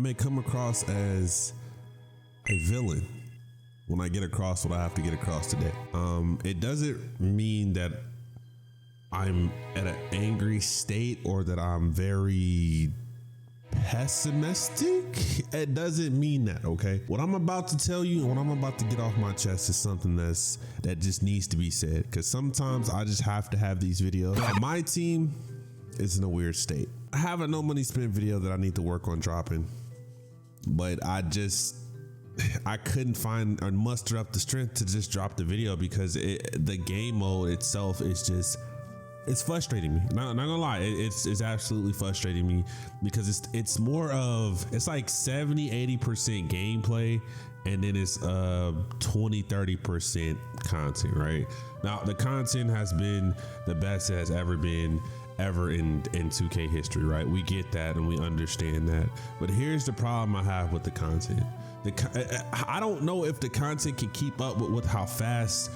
may come across as a villain when I get across what I have to get across today. It doesn't mean that I'm at an angry state or that I'm very pessimistic. It doesn't mean that, okay? What I'm about to tell you and what I'm about to get off my chest is something that just needs to be said, because sometimes I just have to have these videos. My team is in a weird state. I have a no money spent video that I need to work on dropping, but I couldn't find or muster up the strength to just drop the video because the game mode itself is just, it's frustrating me. Not gonna lie, it's absolutely frustrating me because it's more of, it's like 70-80% gameplay and then it's 20-30% content, right? Now the content has been the best it has ever been in 2K history, right? We get that and we understand that, but here's the problem I have with the content. I don't know if the content can keep up with how fast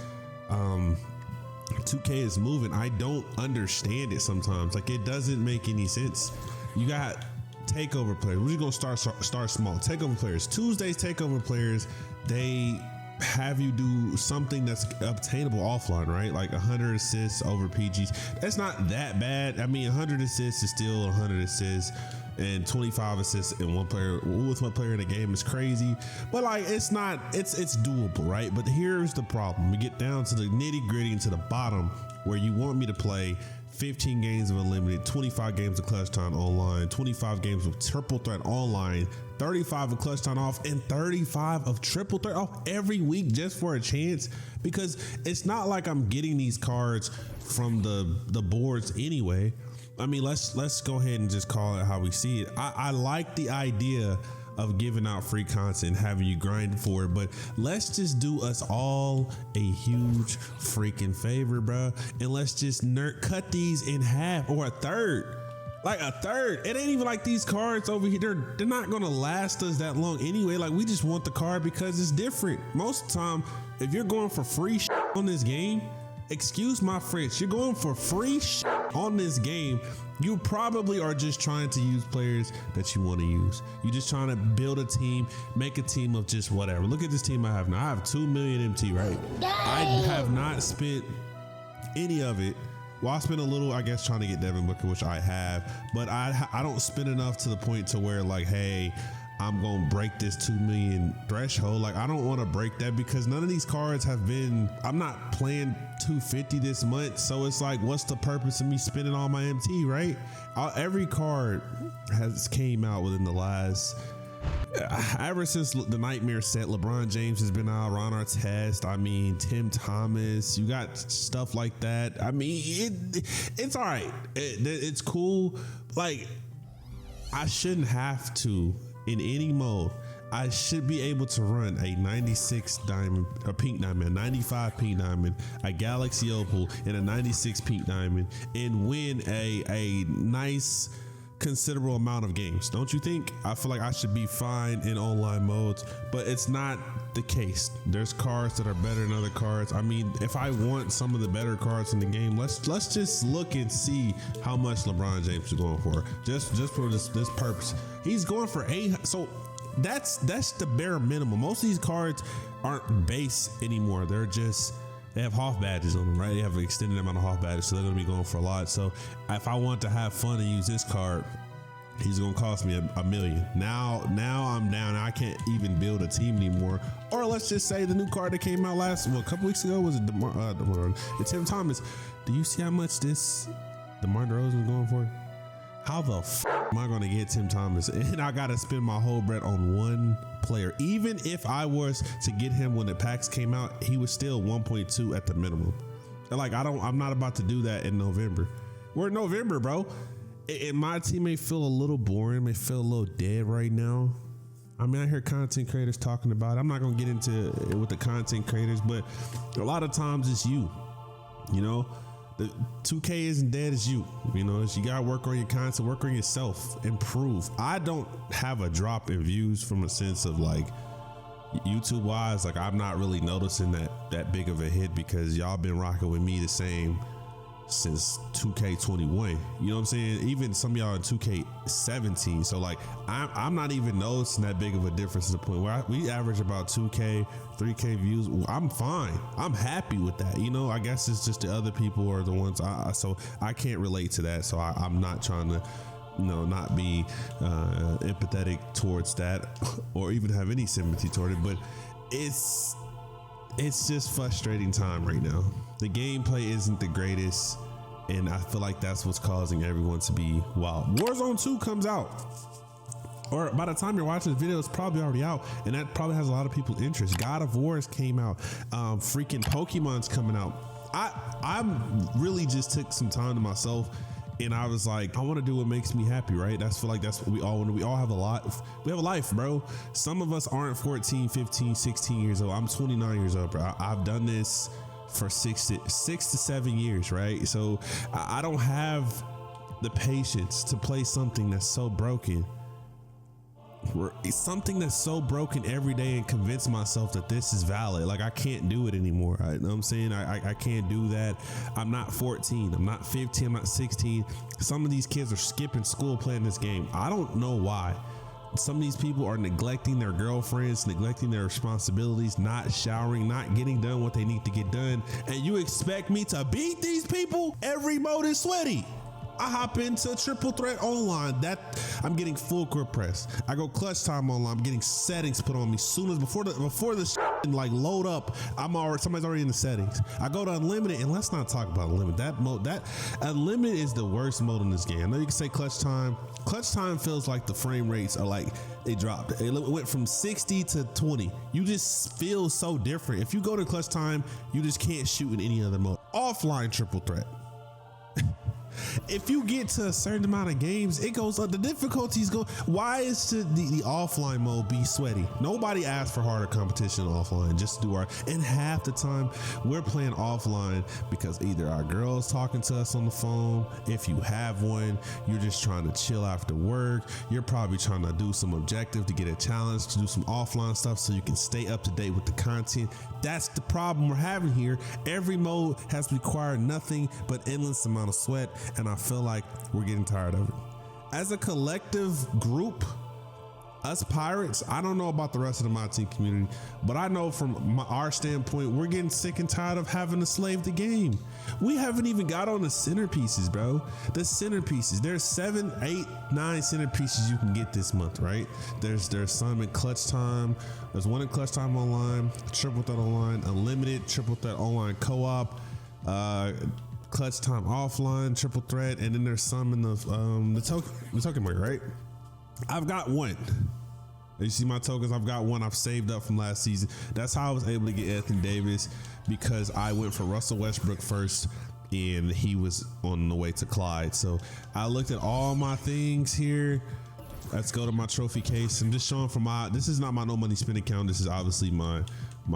2K is moving. I don't understand it sometimes. Like, it doesn't make any sense. You got takeover players. We're just gonna start small. Takeover players. Tuesdays takeover players, they have you do something that's obtainable offline, right? Like 100 assists over PGs. That's not that bad. I mean, 100 assists is still 100 assists, and 25 assists in one player in the game is crazy, but like it's doable, right? But here's the problem. We get down to the nitty gritty and to the bottom where you want me to play 15 games of unlimited, 25 games of clutch time online, 25 games of triple threat online, 35 of clutch time off, and 35 of triple threat off every week just for a chance. Because it's not like I'm getting these cards from the boards anyway. I mean, let's go ahead and just call it how we see it. I like the idea of giving out free content, having you grind for it, but let's just do us all a huge freaking favor, bro, and let's just cut these in half or a third. Like a third. It ain't even like these cards over here, they're not gonna last us that long anyway. Like, we just want the card because it's different. Most of the time, if you're going for free on this game, excuse my French, you're going for free on this game, you probably are just trying to use players that you want to use. You're just trying to build a team, make a team of just whatever. Look at this team I have now. I have 2 million MT, right? I have not spent any of it. Well, I spent a little, I guess, trying to get Devin Booker, which I have, but I don't spend enough to the point to where, like, hey, I'm gonna break this 2 million threshold. Like, I don't want to break that because none of these cards have been, I'm not playing 250 this month, so it's like, what's the purpose of me spending all my MT, right? Every card has came out within the last, ever since the Nightmare set. LeBron James has been out, Ron Artest, I mean, Tim Thomas, you got stuff like that. I mean, it's all right. It's cool. Like, I shouldn't have to, in any mode, I should be able to run a 96 diamond, a pink diamond, a 95 pink diamond, a Galaxy Opal, and a 96 pink diamond, and win a nice considerable amount of games. Don't you think? I feel like I should be fine in online modes, but it's not the case. There's cards that are better than other cards. I mean, if I want some of the better cards in the game, let's just look and see how much LeBron James is going for. Just for this purpose. He's going for 8. So that's the bare minimum. Most of these cards aren't base anymore. They have Hoff badges on them, right? They have an extended amount of Hoff badges, so they're gonna be going for a lot. So if I want to have fun and use this card, he's gonna cost me a million. Now I'm down. I can't even build a team anymore. Or let's just say the new card that came out a couple weeks ago was it's Tim Thomas. Do you see how much DeMar DeRozan was going for? How the am I gonna get Tim Thomas? And I gotta spend my whole bread on one player. Even if I was to get him when the packs came out, he was still 1.2 at the minimum. And like, I'm not about to do that in November. We're in November, bro. And my team may feel a little boring, may feel a little dead right now. I mean, I hear content creators talking about it. I'm not gonna get into it with the content creators, but a lot of times it's you know. The 2K isn't dead as you know, you gotta work on your content, work on yourself, improve. I don't have a drop in views from a sense of like YouTube wise, like I'm not really noticing that big of a hit because y'all been rocking with me the same since 2K21. You know what I'm saying? Even some of y'all in 2K17. So like I'm not even noticing that big of a difference to the point where we average about 2K, 3K views. I'm fine. I'm happy with that. You know, I guess it's just the other people are the ones so I can't relate to that. So I'm not trying to, you know, not be empathetic towards that or even have any sympathy toward it. But it's just frustrating time right now. The gameplay isn't the greatest, and I feel like that's what's causing everyone to be wild. Warzone 2 comes out, or by the time you're watching this video, it's probably already out, and that probably has a lot of people's interest. God of War's came out. Freaking Pokemon's coming out. I really just took some time to myself, and I was like, I want to do what makes me happy, right? That's feel like that's what we all want. We all have a lot. We have a life, bro. Some of us aren't 14, 15, 16 years old. I'm 29 years old, bro. I've done this for 6 to 7 years, right? So I don't have the patience to play something that's so broken. It's something that's so broken every day and convince myself that this is valid. Like I can't do it anymore. You know what I'm saying? I can't do that. I'm not 14. I'm not 15. I'm not 16. Some of these kids are skipping school playing this game. I don't know why. Some of these people are neglecting their girlfriends, neglecting their responsibilities, not showering, not getting done what they need to get done. And you expect me to beat these people? Every mode is sweaty. I hop into triple threat online. That I'm getting full grip press. I go clutch time online. I'm getting settings put on me soon as before the like load up. Somebody's already in the settings. I go to unlimited, and let's not talk about unlimited. That mode, that unlimited is the worst mode in this game. I know you can say clutch time. Clutch time feels like the frame rates are like they dropped. It went from 60 to 20. You just feel so different. If you go to clutch time, you just can't shoot in any other mode. Offline triple threat. If you get to a certain amount of games, it goes up. The difficulties go. Why is the offline mode be sweaty? Nobody asked for harder competition offline. Just do our. And half the time we're playing offline because either our girl's talking to us on the phone. If you have one, you're just trying to chill after work. You're probably trying to do some objective to get a challenge to do some offline stuff so you can stay up to date with the content. That's the problem we're having here. Every mode has required nothing but endless amount of sweat, and I feel like we're getting tired of it. As a collective group, us pirates, I don't know about the rest of the MyTEAM community, but I know from our standpoint, we're getting sick and tired of having to slave the game. We haven't even got on the centerpieces, bro. The centerpieces, there's 7, 8, 9 centerpieces you can get this month, right? There's some in clutch time. There's one in clutch time online, triple threat online, unlimited, triple threat online co-op, clutch time offline, triple threat, and then there's some in the token market, right? I've got one. You see my tokens? I've got one I've saved up from last season. That's how I was able to get Anthony Davis, because I went for Russell Westbrook first and he was on the way to Clyde. So I looked at all my things here. Let's go to my trophy case. I'm just showing from this is not my no money spend account. This is obviously my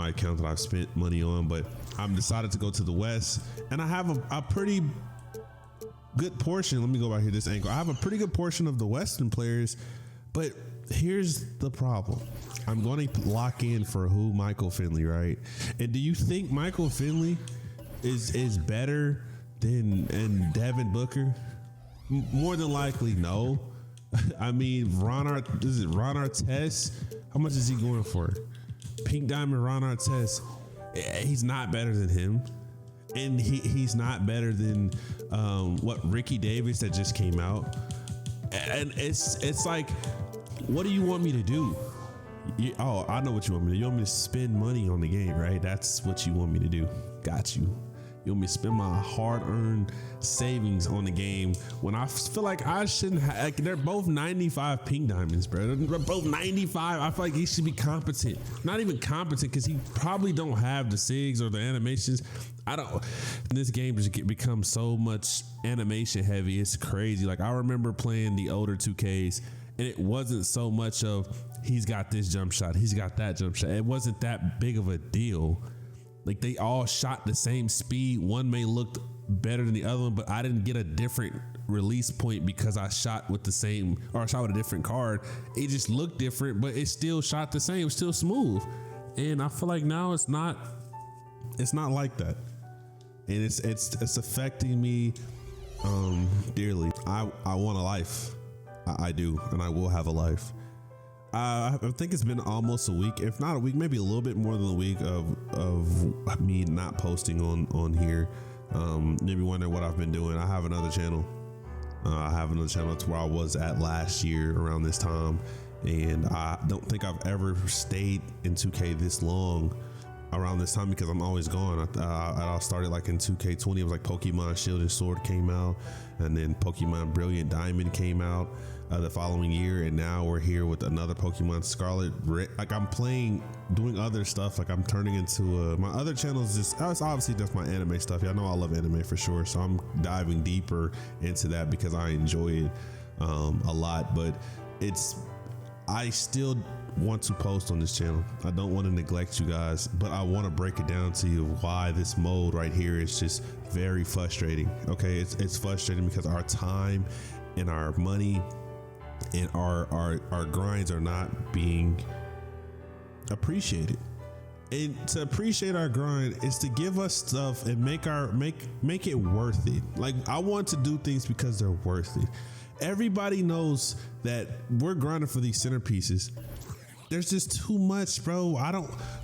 account that I've spent money on, but I'm decided to go to the West, and I have a pretty good portion. Let me go right here, this angle. I have a pretty good portion of the Western players, but here's the problem. I'm going to lock in for who? Michael Finley, right? And do you think Michael Finley is better than Devin Booker? More than likely, no. I mean, Ron Artest? How much is he going for? Pink Diamond Ron Artest. He's not better than him. And he's not better than Ricky Davis that just came out. And it's like, what do you want me to do? I know what you want me to do. You want me to spend money on the game, right? That's what you want me to do. Got you. You want me to spend my hard-earned savings on the game when I feel like I shouldn't have. Like, they're both 95 pink diamonds, bro. They're both 95. I feel like he should be competent. Not even competent, because he probably don't have the SIGs or the animations. This game just becomes so much animation heavy. It's crazy. Like, I remember playing the older 2Ks, and it wasn't so much of he's got this jump shot, he's got that jump shot. It wasn't that big of a deal. Like, they all shot the same speed. One may look better than the other one, but I didn't get a different release point because I shot with the same, or I shot with a different card. It just looked different, but it still shot the same. It was still smooth. And I feel like now it's not like that. and it's affecting me dearly. I want a life. I do, and I will have a life. I think it's been almost a week, if not a week, maybe a little bit more than a week of me not posting on here. Maybe wondering what I've been doing. I have another channel. That's where I was at last year around this time, and I don't think I've ever stayed in 2K this long around this time because I'm always gone. I started like in 2K20. It was like Pokemon Shield and Sword came out, and then Pokemon Brilliant Diamond came out the following year, and now we're here with another Pokemon Scarlet. Like I'm doing other stuff. Like I'm turning into my other channel is it's obviously just my anime stuff. Y'all know I love anime for sure, so I'm diving deeper into that because I enjoy it a lot. But I still want to post on this channel. I don't want to neglect you guys, but I want to break it down to you why this mode right here is just very frustrating. Okay, it's frustrating because our time and our money and our grinds are not being appreciated. And to appreciate our grind is to give us stuff and make it worth it. Like I want to do things because they're worth it. Everybody knows that we're grinding for these centerpieces. There's just too much, bro.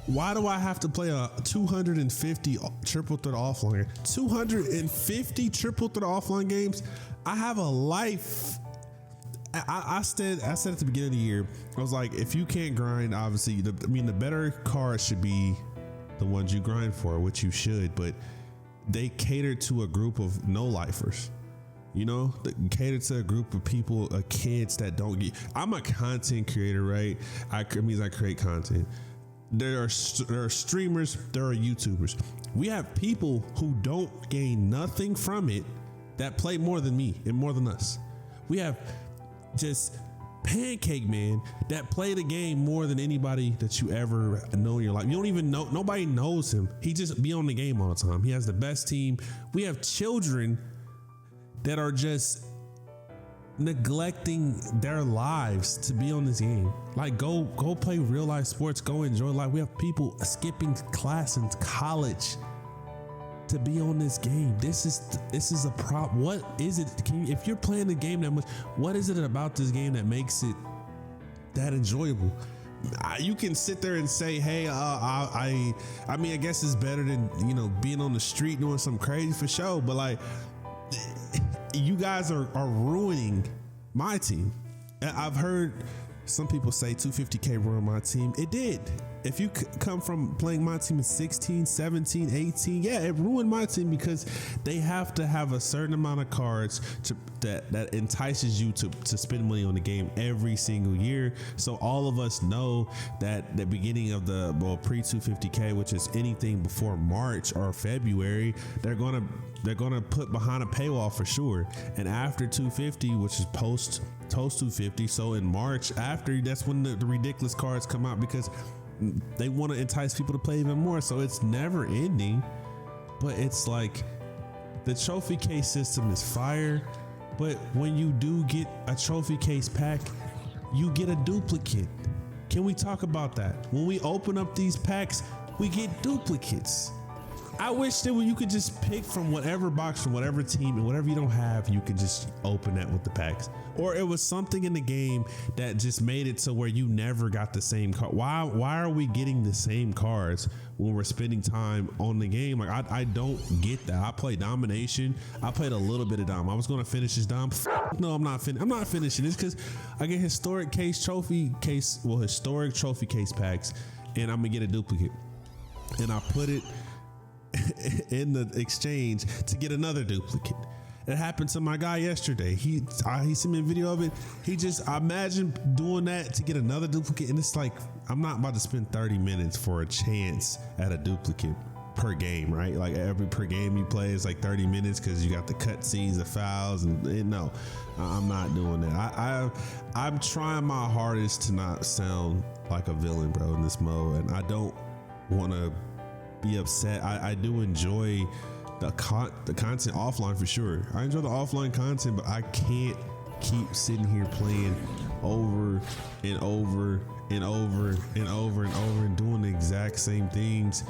Why do I have to play a 250 triple threat offline? 250 triple threat offline games? I have a life. I said at the beginning of the year, I was like, if you can't grind, obviously, the better cards should be the ones you grind for, which you should, but they cater to a group of no-lifers. You know, cater to a group of people, kids that don't get. I'm a content creator, right? It means I create content. There are streamers, there are YouTubers. We have people who don't gain nothing from it that play more than me and more than us. We have just Pancake Man that play the game more than anybody that you ever know in your life. You don't even know. Nobody knows him. He just be on the game all the time. He has the best team. We have children that are just neglecting their lives to be on this game. Like go play real life sports, go enjoy life. We have people skipping class in college to be on this game. This is a problem. What is it? If you're playing the game that much, what is it about this game that makes it that enjoyable? You can sit there and say, hey, I mean, I guess it's better than, being on the street doing something crazy for show, but like, you guys are ruining my team. I've heard some people say 250K ruined my team. It did. If you come from playing my team in 16, 17, 18, yeah, it ruined my team because they have to have a certain amount of cards that entices you to spend money on the game every single year. So all of us know that the beginning of the pre 250K, which is anything before March or February, they're gonna put behind a paywall for sure. And after 250, which is post 250, so in March after, that's when the ridiculous cards come out because they want to entice people to play even more. So it's never ending, but it's like the trophy case system is fire. But when you do get a trophy case pack, you get a duplicate. Can we talk about that? When we open up these packs, we get duplicates. I wish that you could just pick from whatever box from whatever team, and whatever you don't have, you could just open that with the packs. Or it was something in the game that just made it so where you never got the same card. Why are we getting the same cards when we're spending time on the game? Like I don't get that. I play domination. I played a little bit of dom. I was going to finish this dom. No, I'm not finishing this because I get historic trophy case packs, and I'm gonna get a duplicate, and I put it in the exchange to get another duplicate. It happened to my guy yesterday. He sent me a video of it. I imagine doing that to get another duplicate, and it's like, I'm not about to spend 30 minutes for a chance at a duplicate per game, right? Like per game you play is like 30 minutes because you got the cutscenes, the fouls, and no, I'm not doing that. I'm trying my hardest to not sound like a villain, bro, in this mode, and I don't want to be upset. I do enjoy the content offline for sure. I enjoy the offline content, but I can't keep sitting here playing over and over and over and over and over and doing the exact same things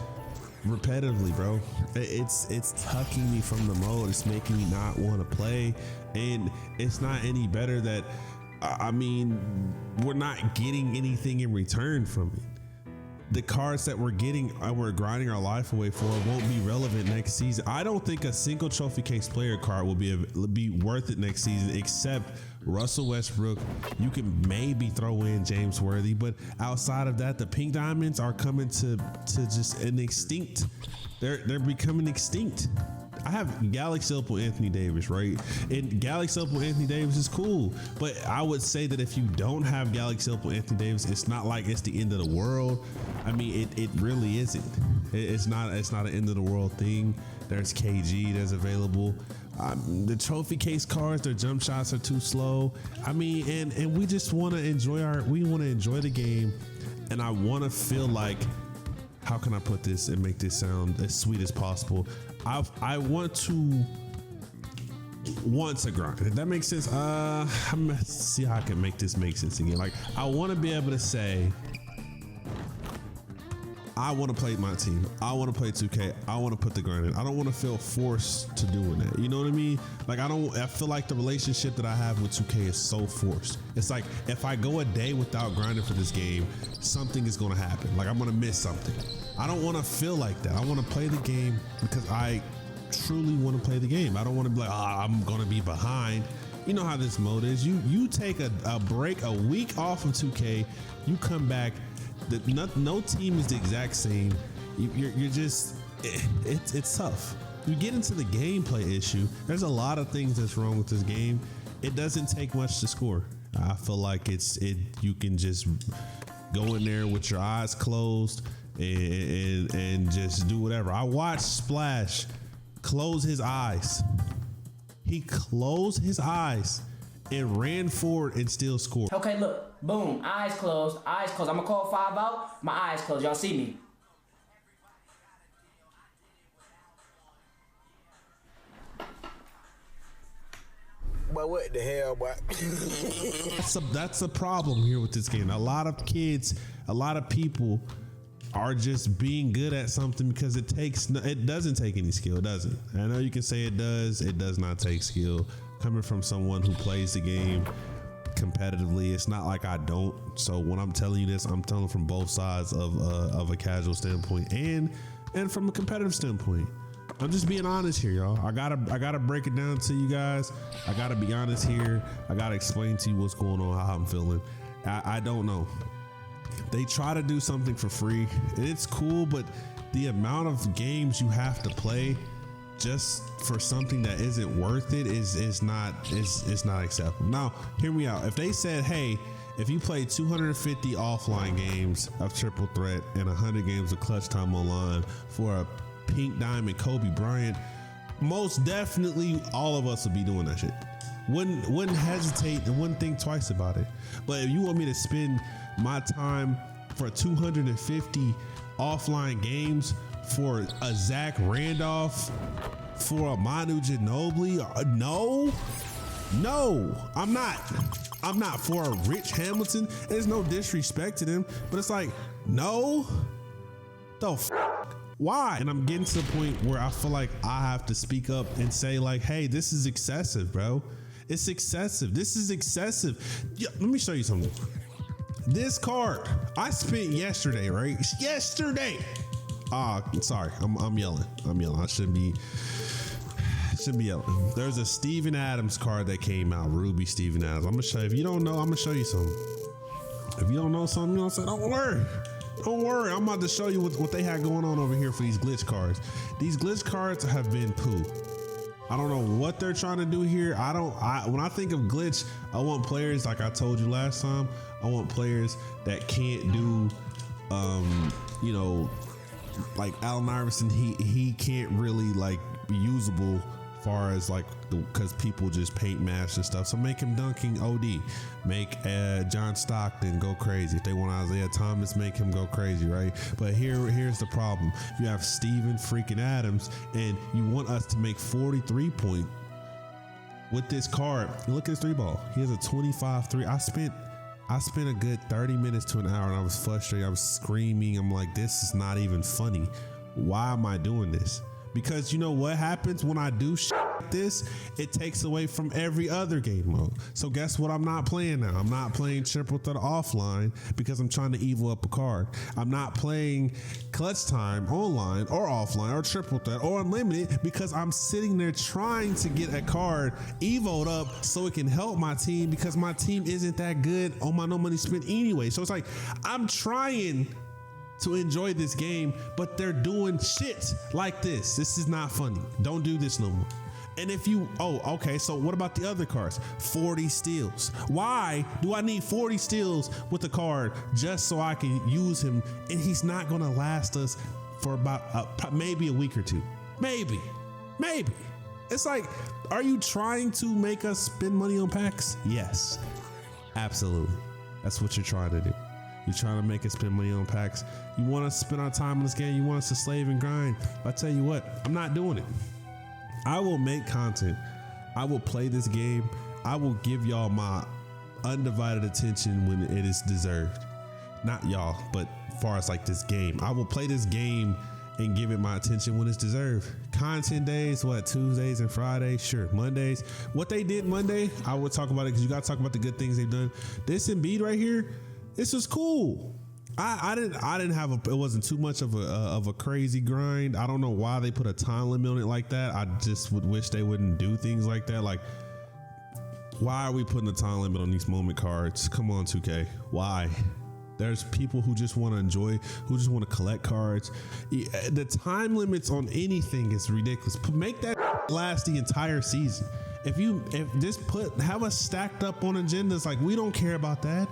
repetitively, bro. It's tucking me from the mode. It's making me not want to play, and it's not any better that I mean, we're not getting anything in return from it. The cards that we're getting, we're grinding our life away for, won't be relevant next season. I don't think a single trophy case player card will be worth it next season, except Russell Westbrook. You can maybe throw in James Worthy, but outside of that, the pink diamonds are coming to just an extinct. They're becoming extinct. I have Galaxy Opal Anthony Davis, right? And Galaxy Opal Anthony Davis is cool, but I would say that if you don't have Galaxy Opal Anthony Davis, it's not like it's the end of the world. I mean, it really isn't. It's not an end of the world thing. There's KG that's available. The trophy case cards, their jump shots are too slow. I mean, and we just want to enjoy the game, and I want to feel like, how can I put this and make this sound as sweet as possible? I want to grind. If that makes sense, I'm gonna see how I can make this make sense again. Like, I want to be able to say, I want to play my team. I want to play 2K. I want to put the grind in. I don't want to feel forced to doing that. You know what I mean? Like, I feel like the relationship that I have with 2K is so forced. It's like, if I go a day without grinding for this game, something is going to happen. Like, I'm going to miss something. I don't want to feel like that. I want to play the game because I truly want to play the game. I don't want to be like, I'm going to be behind. You know how this mode is. You take a break, a week off of 2K, you come back. No team is the exact same. You're just, it's tough. You get into the gameplay issue. There's a lot of things that's wrong with this game. It doesn't take much to score. I feel like you can just go in there with your eyes closed and just do whatever. I watched Splash close his eyes. He closed his eyes and ran forward and still scored. Okay, look. Boom. Eyes closed. Eyes closed. I'm going to call 5 out. My eyes closed. Y'all see me? But what the hell, boy? That's a problem here with this game. A lot of kids, a lot of people are just being good at something because it doesn't take any skill, does it? I know you can say it does. It does not take skill. Coming from someone who plays the game competitively, it's not like I don't. So when I'm telling you this, I'm telling from both sides of a casual standpoint and from a competitive standpoint. I'm just being honest here, y'all. I gotta break it down to you guys. I gotta be honest here. I gotta explain to you what's going on, how I'm feeling. I don't know. They try to do something for free, and it's cool, but the amount of games you have to play just for something that isn't worth it is not acceptable. Now, hear me out. If they said, hey, if you play 250 offline games of Triple Threat and 100 games of Clutch Time Online for a pink diamond Kobe Bryant, most definitely all of us would be doing that shit. Wouldn't hesitate and wouldn't think twice about it. But if you want me to spend my time for 250 offline games for a Zach Randolph, for a Manu Ginobili, no, I'm not for a Rich Hamilton. There's no disrespect to them, but it's like, no, why? And I'm getting to the point where I feel like I have to speak up and say, like, hey, this is excessive, bro. It's excessive. This is excessive. Yeah, let me show you something. This card I spent yesterday, right? Yesterday. Sorry, I'm yelling. I shouldn't be yelling. There's a Steven Adams card that came out, Ruby Steven Adams. I'm gonna show you. If you don't know, I'm gonna show you something. If you don't know something, you know what I'm saying? Don't worry. I'm about to show you what they had going on over here for these glitch cards. These glitch cards have been poo. I don't know what they're trying to do here. When I think of glitch, I want players, like I told you last time, I want players that can't do, like Allen Iverson, he can't really like be usable far as like because people just paint mash and stuff. So make him dunking OD, make John Stockton go crazy. If they want Isaiah Thomas, make him go crazy, right? But here's the problem: you have Steven freaking Adams, and you want us to make 43 point with this card. Look at his 3-ball. He has a 25-3. I spent a good 30 minutes to an hour, and I was frustrated. I was screaming. I'm like, this is not even funny. why am I doing this? Because you know what happens when I do shit like this? It takes away from every other game mode. So guess what I'm not playing now? I'm not playing triple threat offline because I'm trying to evo up a card. I'm not playing clutch time online or offline or triple threat or unlimited because I'm sitting there trying to get a card evoed up so it can help my team because my team isn't that good on my no money spent anyway. So it's like I'm trying to enjoy this game, but they're doing shit like this. This is not funny. Don't do this no more. And if you, okay, so what about the other cards? 40 steals. Why do I need 40 steals with the card just so I can use him? And he's not gonna last us for about maybe a week or two. Maybe. It's like, are you trying to make us spend money on packs? Yes, absolutely. That's what you're trying to do. You're trying to make us spend money on packs. You want us to spend our time in this game. You want us to slave and grind. I tell you what, I'm not doing it. I will make content. I will play this game. I will give y'all my undivided attention when it is deserved. Not y'all, but as far as like this game, I will play this game and give it my attention when it's deserved. Content days, what, Tuesdays and Fridays? Sure. Mondays. What they did Monday, I will talk about it because you got to talk about the good things they've done. This Embiid right here, this was cool. I didn't have it wasn't too much of a crazy grind. I don't know why they put a time limit on it like that. I just would wish they wouldn't do things like that. Like, why are we putting a time limit on these moment cards? Come on, 2K. Why? There's people who just want to enjoy, who just want to collect cards. The time limits on anything is ridiculous. Make that last the entire season. If just have us stacked up on agendas, like we don't care about that.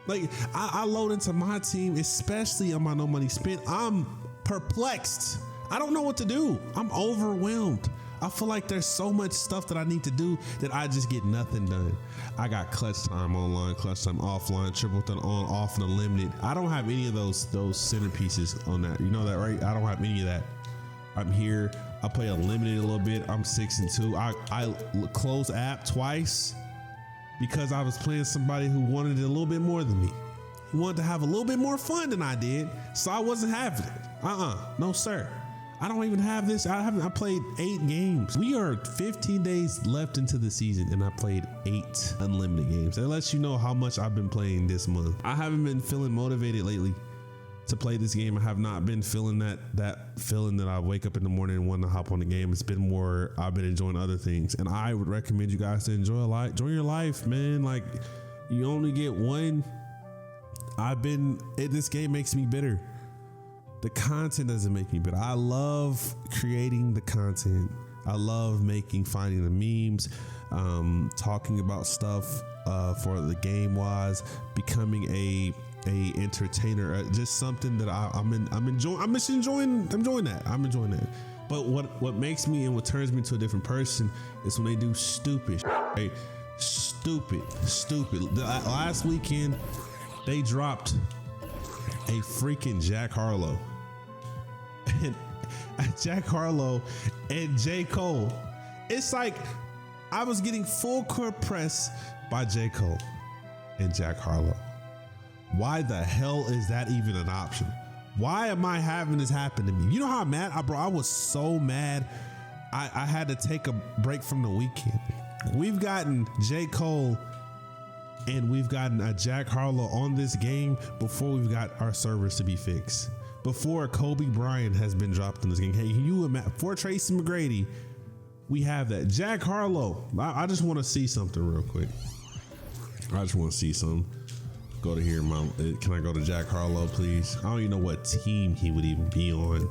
Like I load into my team, especially on my no money spent. I'm perplexed. I don't know what to do. I'm overwhelmed. I feel like there's so much stuff that I need to do that I just get nothing done. I got clutch time online, clutch time offline, triple threat on, off, and unlimited. I don't have any of those centerpieces on that. You know that, right? I don't have any of that. I'm here. I play unlimited a little bit. I'm 6-2. I closed app twice because I was playing somebody who wanted it a little bit more than me. He wanted to have a little bit more fun than I did, so I wasn't having it. No sir. I don't even have this. I played 8 games. We are 15 days left into the season and I played 8 unlimited games. That lets you know how much I've been playing this month. I haven't been feeling motivated lately to play this game. I have not been feeling that feeling that I wake up in the morning and want to hop on the game. It's been more, I've been enjoying other things. And I would recommend you guys to enjoy your life, man. Like, you only get one. This game makes me bitter. The content doesn't make me bitter. I love creating the content. I love finding the memes, talking about stuff for the game wise, becoming a entertainer, just something that I'm enjoying. I'm enjoying that. But what makes me and what turns me into a different person is when they do stupid, right? Stupid. Last weekend they dropped a freaking Jack Harlow. And Jack Harlow and J. Cole. It's like I was getting full court press by J. Cole and Jack Harlow. Why the hell is that even an option? Why am I having this happen to me? You know how mad I was so mad. I had to take a break from the weekend. We've gotten J. Cole and we've gotten a Jack Harlow on this game before we've got our servers to be fixed. Before Kobe Bryant has been dropped in this game. Hey, you imagine, for Tracy McGrady, we have that. Jack Harlow, I just want to see something real quick. I just want to see something. Go to here, Mom. Can I go to Jack Harlow, please? I don't even know what team he would even be on.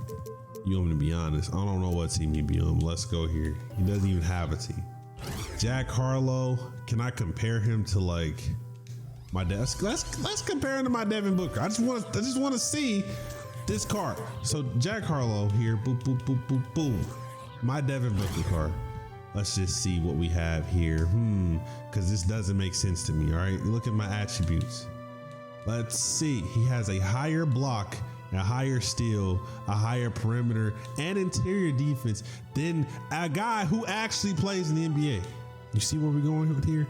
You want me to be honest? I don't know what team he'd be on. Let's go here. He doesn't even have a team. Jack Harlow, can I compare him to like my desk? Let's compare him to my Devin Booker. I just want to see this card. So Jack Harlow here, boop, boop, boop, boop, boom. My Devin Booker card. Let's just see what we have here. Because this doesn't make sense to me, all right? Look at my attributes. Let's see. He has a higher block, a higher steal, a higher perimeter, and interior defense than a guy who actually plays in the NBA. You see where we're going with here?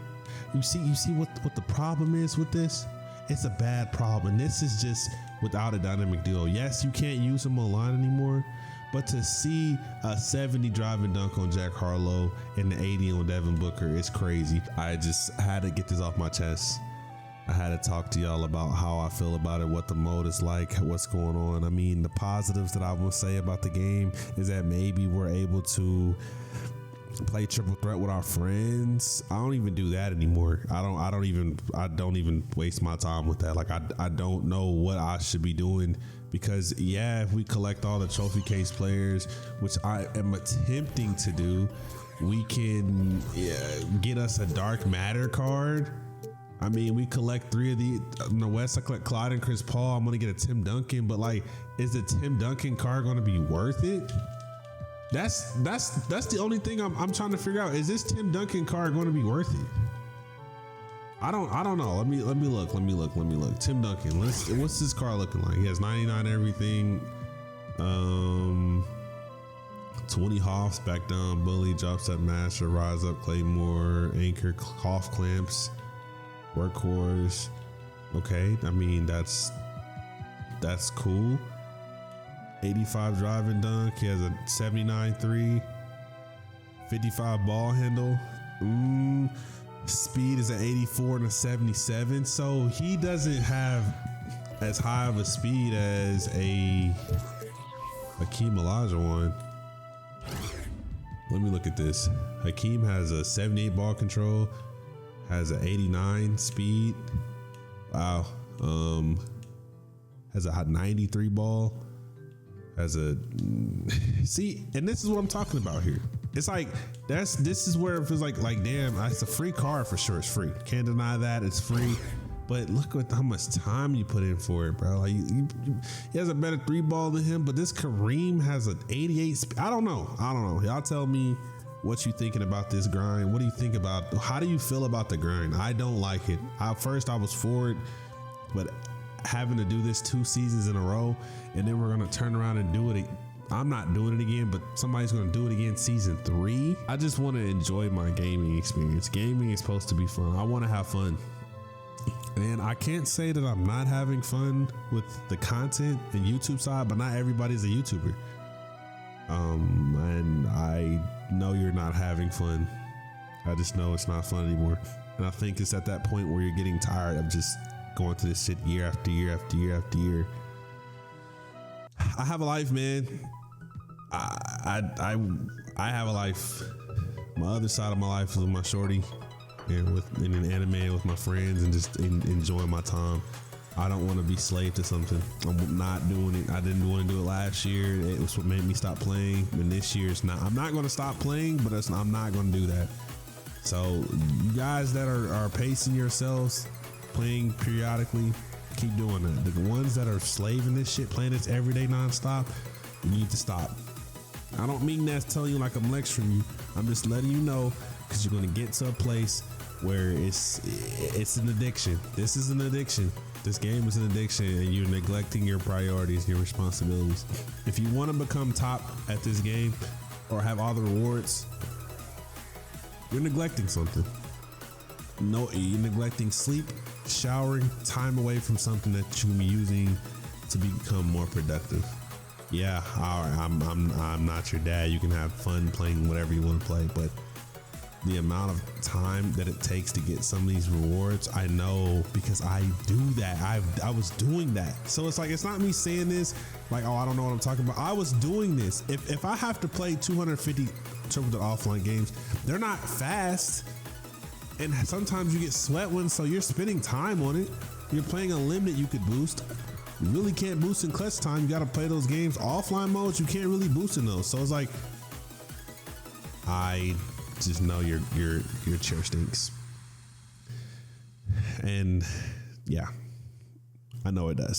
You see what the problem is with this? it's a bad problem. And this is just without a dynamic duo. Yes, you can't use him online anymore, but to see a 70 drive and dunk on Jack Harlow and the 80 on Devin Booker is crazy. I just had to get this off my chest. I had to talk to y'all about how I feel about it, what the mode is like, what's going on. I mean, the positives that I will say about the game is that maybe we're able to play triple threat with our friends. I don't even do that anymore. I don't even waste my time with that. Like I don't know what I should be doing, because if we collect all the trophy case players, which I am attempting to do, we can get us a dark matter card. I mean, we collect 3 of the in the West. I collect Clyde and Chris Paul. I'm gonna get a Tim Duncan, but like, is the Tim Duncan card gonna be worth it? That's the only thing I'm trying to figure out. Is this Tim Duncan card going to be worth it? I don't know. Let me look. Tim Duncan. What's this card looking like? He has 99 everything. 20 Hoffs, back down, bully, drop step master, rise up, Claymore, anchor, cough clamps, workhorse. Okay, I mean that's cool. 85 drive and dunk. He has a 79 3, 55 ball handle. Speed is an 84 and a 77. So he doesn't have as high of a speed as a Hakeem Olajuwon. Let me look at this. Hakeem has a 78 ball control, has an 89 speed. Wow. Has a 93 ball. As a see, and this is what I'm talking about here. It's like this is where it feels like damn, it's a free card for sure. It's free. Can't deny that it's free. But look at how much time you put in for it, bro. Like he has a better 3 ball than him, but this Kareem has an 88. I don't know. Y'all tell me what you thinking about this grind. What do you think about? How do you feel about the grind? I don't like it. At first I was for it, but having to do this 2 seasons in a row, and then we're gonna turn around and do it. I'm not doing it again, but somebody's gonna do it again season 3. I just want to enjoy my gaming experience. Gaming is supposed to be fun. I want to have fun, and I can't say that I'm not having fun with the content and YouTube side, but not everybody's a YouTuber. And I know you're not having fun. I just know it's not fun anymore, and I think it's at that point where you're getting tired of just going through this shit year after year after year after year. I have a life, man. I have a life. My other side of my life is with my shorty, and in an anime with my friends, and just enjoying my time. I don't want to be slave to something. I'm not doing it. I didn't want to do it last year. It was what made me stop playing. And this year it's not. I'm not going to stop playing, but I'm not going to do that. So you guys that are pacing yourselves, playing periodically, keep doing that. The ones that are slaving this shit, playing this every day nonstop, you need to stop. I don't mean that telling you like I'm lecturing you. I'm just letting you know, because you're going to get to a place where it's an addiction. This is an addiction. This game is an addiction, and you're neglecting your priorities, your responsibilities. If you want to become top at this game or have all the rewards, you're neglecting something. No, you're neglecting sleep, showering, time away from something that you can be using to become more productive. Yeah, all right, I'm not your dad. You can have fun playing whatever you want to play, but the amount of time that it takes to get some of these rewards, I know, because I do that. I was doing that. So it's like, it's not me saying this like, oh, I don't know what I'm talking about. I was doing this. If I have to play 250 triple offline games, they're not fast. And sometimes you get sweat ones, so you're spending time on it. You're playing unlimited, you could boost. You really can't boost in clutch time. You got to play those games offline modes. You can't really boost in those. So it's like, I just know your chair stinks. And yeah, I know it does.